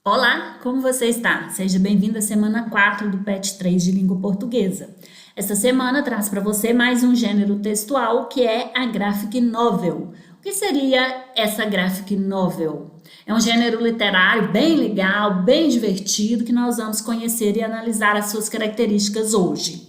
Olá, como você está? Seja bem-vindo à semana 4 do PET 3 de Língua Portuguesa. Essa semana traz para você mais um gênero textual que é a graphic novel. O que seria essa graphic novel? É um gênero literário bem legal, bem divertido, que nós vamos conhecer e analisar as suas características hoje.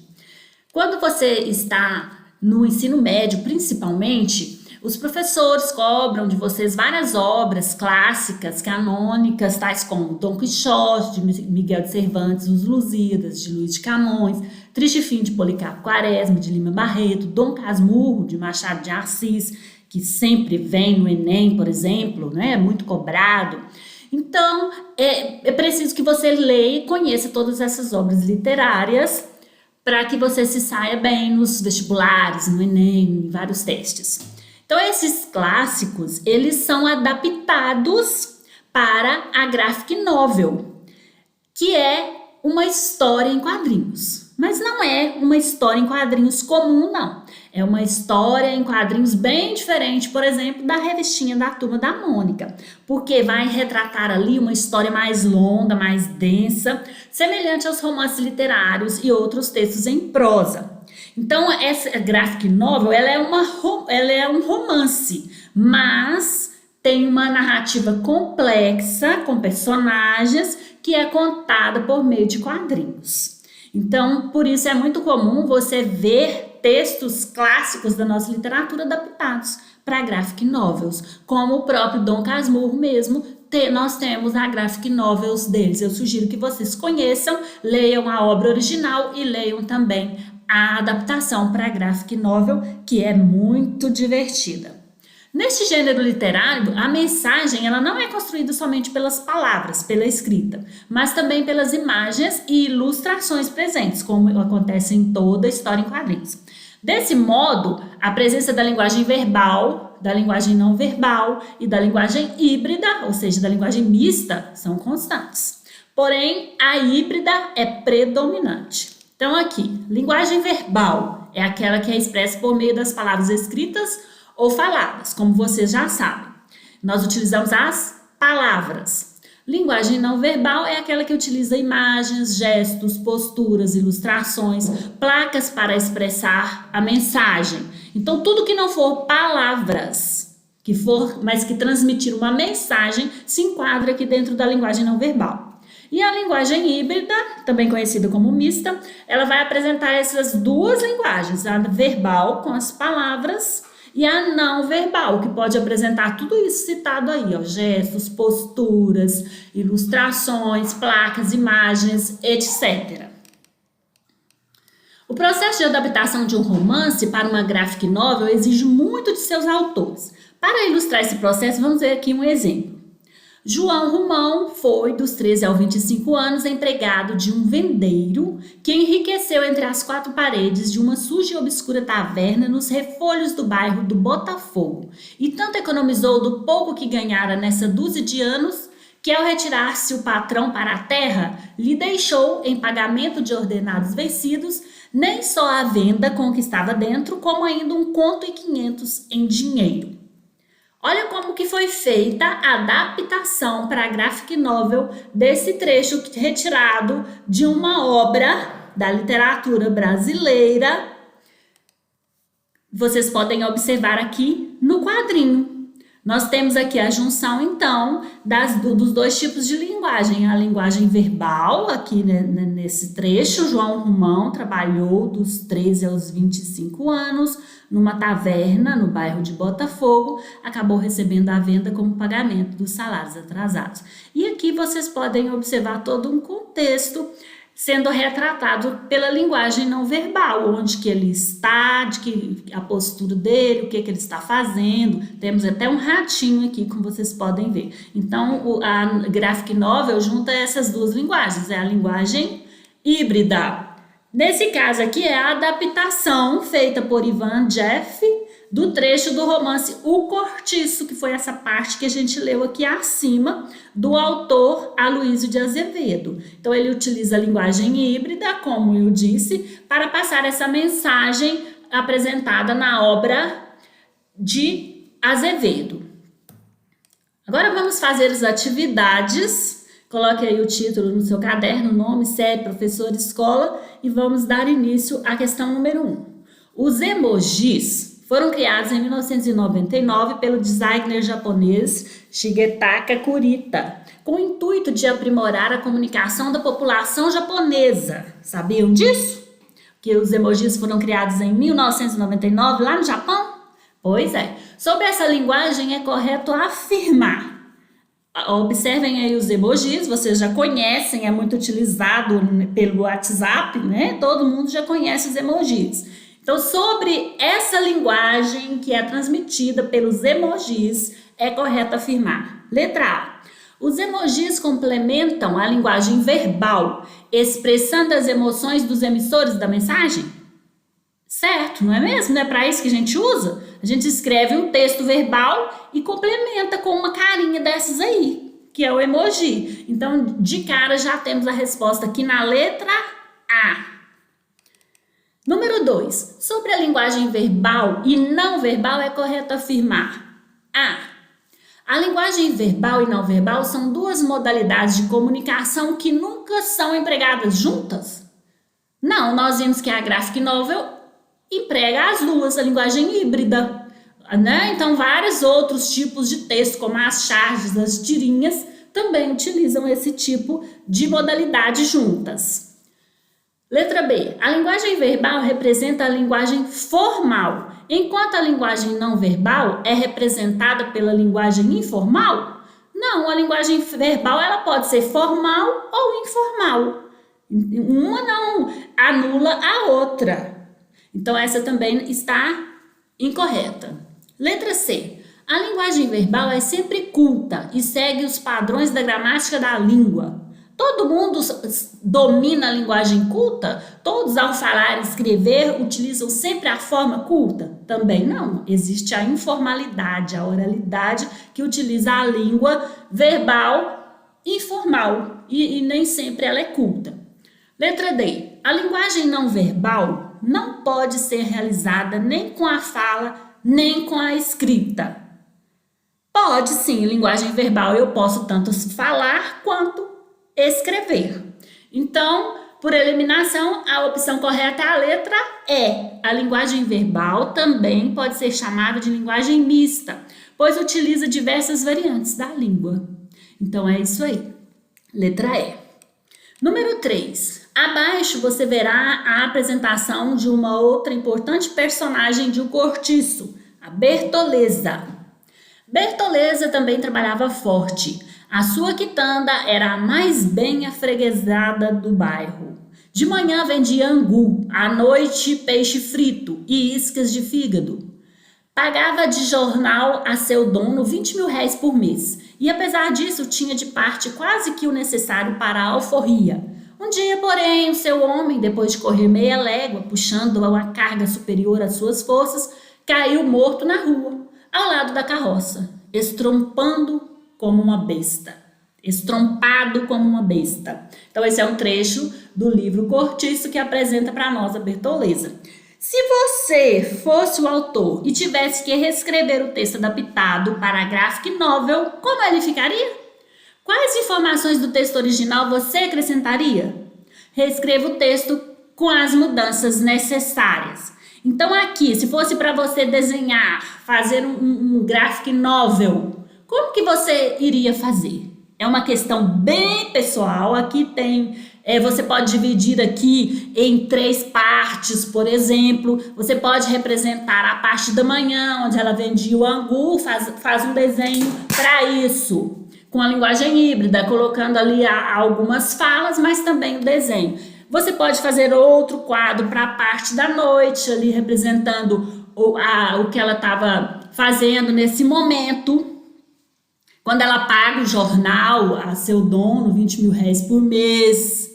Quando você está no ensino médio, principalmente, os professores cobram de vocês várias obras clássicas, canônicas, tais como Dom Quixote, de Miguel de Cervantes, Os Lusíadas, de Luís de Camões, Triste Fim, de Policarpo Quaresma, de Lima Barreto, Dom Casmurro, de Machado de Assis, que sempre vem no Enem, por exemplo, né? É muito cobrado. Então, é preciso que você leia e conheça todas essas obras literárias para que você se saia bem nos vestibulares, no Enem, em vários testes. Então, esses clássicos, eles são adaptados para a graphic novel, que é uma história em quadrinhos. Mas não é uma história em quadrinhos comum, não. É uma história em quadrinhos bem diferente, por exemplo, da revistinha da Turma da Mônica, porque vai retratar ali uma história mais longa, mais densa, semelhante aos romances literários e outros textos em prosa. Então, essa graphic novel, ela é um romance, mas tem uma narrativa complexa, com personagens, que é contada por meio de quadrinhos. Então, por isso é muito comum você ver textos clássicos da nossa literatura adaptados para graphic novels, como o próprio Dom Casmurro mesmo. Nós temos a graphic novels deles. Eu sugiro que vocês conheçam, leiam a obra original e leiam também a adaptação para a graphic novel, que é muito divertida. Neste gênero literário, a mensagem ela não é construída somente pelas palavras, pela escrita, mas também pelas imagens e ilustrações presentes, como acontece em toda a história em quadrinhos. Desse modo, a presença da linguagem verbal, da linguagem não verbal e da linguagem híbrida, ou seja, da linguagem mista, são constantes. Porém, a híbrida é predominante. Então, aqui, linguagem verbal é aquela que é expressa por meio das palavras escritas ou faladas, como vocês já sabem. Nós utilizamos as palavras. Linguagem não verbal é aquela que utiliza imagens, gestos, posturas, ilustrações, placas para expressar a mensagem. Então, tudo que não for palavras, mas que transmitir uma mensagem, se enquadra aqui dentro da linguagem não verbal. E a linguagem híbrida, também conhecida como mista, ela vai apresentar essas duas linguagens, a verbal com as palavras e a não verbal, que pode apresentar tudo isso citado aí, ó, gestos, posturas, ilustrações, placas, imagens, etc. O processo de adaptação de um romance para uma graphic novel exige muito de seus autores. Para ilustrar esse processo, vamos ver aqui um exemplo. João Romão foi, dos 13 aos 25 anos, empregado de um vendeiro que enriqueceu entre as quatro paredes de uma suja e obscura taverna nos refolhos do bairro do Botafogo, e tanto economizou do pouco que ganhara nessa dúzia de anos que, ao retirar-se o patrão para a terra, lhe deixou, em pagamento de ordenados vencidos, nem só a venda com o que estava dentro, como ainda 1,5 em dinheiro. Olha como que foi feita a adaptação para a graphic novel desse trecho retirado de uma obra da literatura brasileira. Vocês podem observar aqui no quadrinho. Nós temos aqui a junção, então, dos dois tipos de linguagem. A linguagem verbal, aqui nesse trecho, João Romão trabalhou dos 13 aos 25 anos numa taverna no bairro de Botafogo, acabou recebendo a venda como pagamento dos salários atrasados. E aqui vocês podem observar todo um contexto sendo retratado pela linguagem não verbal, onde que ele está, a postura dele, o que ele está fazendo. Temos até um ratinho aqui, como vocês podem ver. Então, a graphic novel junta essas duas linguagens, é a linguagem híbrida. Nesse caso aqui é a adaptação feita por Ivan Jeff do trecho do romance O Cortiço, que foi essa parte que a gente leu aqui acima, do autor Aloysio de Azevedo. Então, ele utiliza a linguagem híbrida, como eu disse, para passar essa mensagem apresentada na obra de Azevedo. Agora vamos fazer as atividades Coloque aí o título no seu caderno, nome, série, professor, escola e vamos dar início à questão número 1. Os emojis foram criados em 1999 pelo designer japonês Shigetaka Kurita, com o intuito de aprimorar a comunicação da população japonesa. Sabiam disso? Que os emojis foram criados em 1999 lá no Japão? Pois é. Sobre essa linguagem é correto afirmar. Observem aí os emojis, vocês já conhecem, é muito utilizado pelo WhatsApp, né? Todo mundo já conhece os emojis. Então, sobre essa linguagem que é transmitida pelos emojis, é correto afirmar. Letra A. Os emojis complementam a linguagem verbal, expressando as emoções dos emissores da mensagem? Certo, não é mesmo? Não é para isso que a gente usa? A gente escreve um texto verbal e complementa com uma carinha dessas aí, que é o emoji. Então, de cara, já temos a resposta aqui na letra A. Número 2. Sobre a linguagem verbal e não verbal, é correto afirmar: A. A linguagem verbal e não verbal são duas modalidades de comunicação que nunca são empregadas juntas? Não, nós vimos que a graphic novel emprega as duas, a linguagem híbrida, né? Então, vários outros tipos de texto, como as charges, as tirinhas, também utilizam esse tipo de modalidade juntas. Letra B. A linguagem verbal representa a linguagem formal, enquanto a linguagem não verbal é representada pela linguagem informal? Não, a linguagem verbal ela pode ser formal ou informal. Uma não anula a outra. Então, essa também está incorreta. Letra C. A linguagem verbal é sempre culta e segue os padrões da gramática da língua. Todo mundo domina a linguagem culta? Todos, ao falar e escrever, utilizam sempre a forma culta? Também não. Existe a informalidade, a oralidade, que utiliza a língua verbal informal e nem sempre ela é culta. Letra D. A linguagem não verbal não pode ser realizada nem com a fala, nem com a escrita. Pode sim, linguagem verbal eu posso tanto falar quanto escrever. Então, por eliminação, a opção correta é a letra E. A linguagem verbal também pode ser chamada de linguagem mista, pois utiliza diversas variantes da língua. Então, é isso aí. Letra E. Número 3. Abaixo você verá a apresentação de uma outra importante personagem de O Cortiço, a Bertoleza. Bertoleza também trabalhava forte. A sua quitanda era a mais bem afreguesada do bairro. De manhã vendia angu, à noite peixe frito e iscas de fígado. Pagava de jornal a seu dono R$ 20.000 por mês e, apesar disso, tinha de parte quase que o necessário para a alforria. Um dia, porém, o seu homem, depois de correr meia légua, puxando uma carga superior às suas forças, caiu morto na rua, ao lado da carroça, estrompado como uma besta. Então, esse é um trecho do livro Cortiço que apresenta para nós a Bertoleza. Se você fosse o autor e tivesse que reescrever o texto adaptado para a graphic novel, como ele ficaria? Quais informações do texto original você acrescentaria? Reescreva o texto com as mudanças necessárias. Então aqui, se fosse para você desenhar, fazer um graphic novel, como que você iria fazer? É uma questão bem pessoal. Aqui tem, você pode dividir aqui em 3 partes, por exemplo. Você pode representar a parte da manhã, onde ela vendia o angu, faz um desenho para isso. Com a linguagem híbrida, colocando ali algumas falas, mas também o desenho. Você pode fazer outro quadro para a parte da noite, ali representando o que ela estava fazendo nesse momento. Quando ela paga o jornal a seu dono, R$ 20.000 por mês.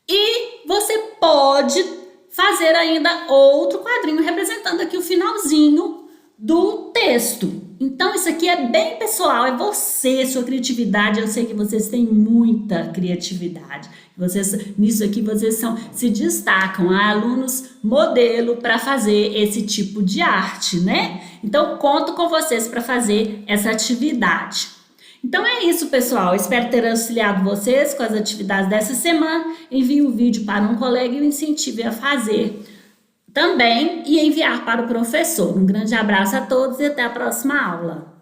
E você pode fazer ainda outro quadrinho representando aqui o finalzinho do texto. Então, isso aqui é bem pessoal, é você, sua criatividade. Eu sei que vocês têm muita criatividade. Nisso aqui, vocês se destacam, alunos modelo para fazer esse tipo de arte, né? Então, conto com vocês para fazer essa atividade. Então é isso, pessoal. Espero ter auxiliado vocês com as atividades dessa semana. Envie o vídeo para um colega e o incentive a fazer também e enviar para o professor. Um grande abraço a todos e até a próxima aula.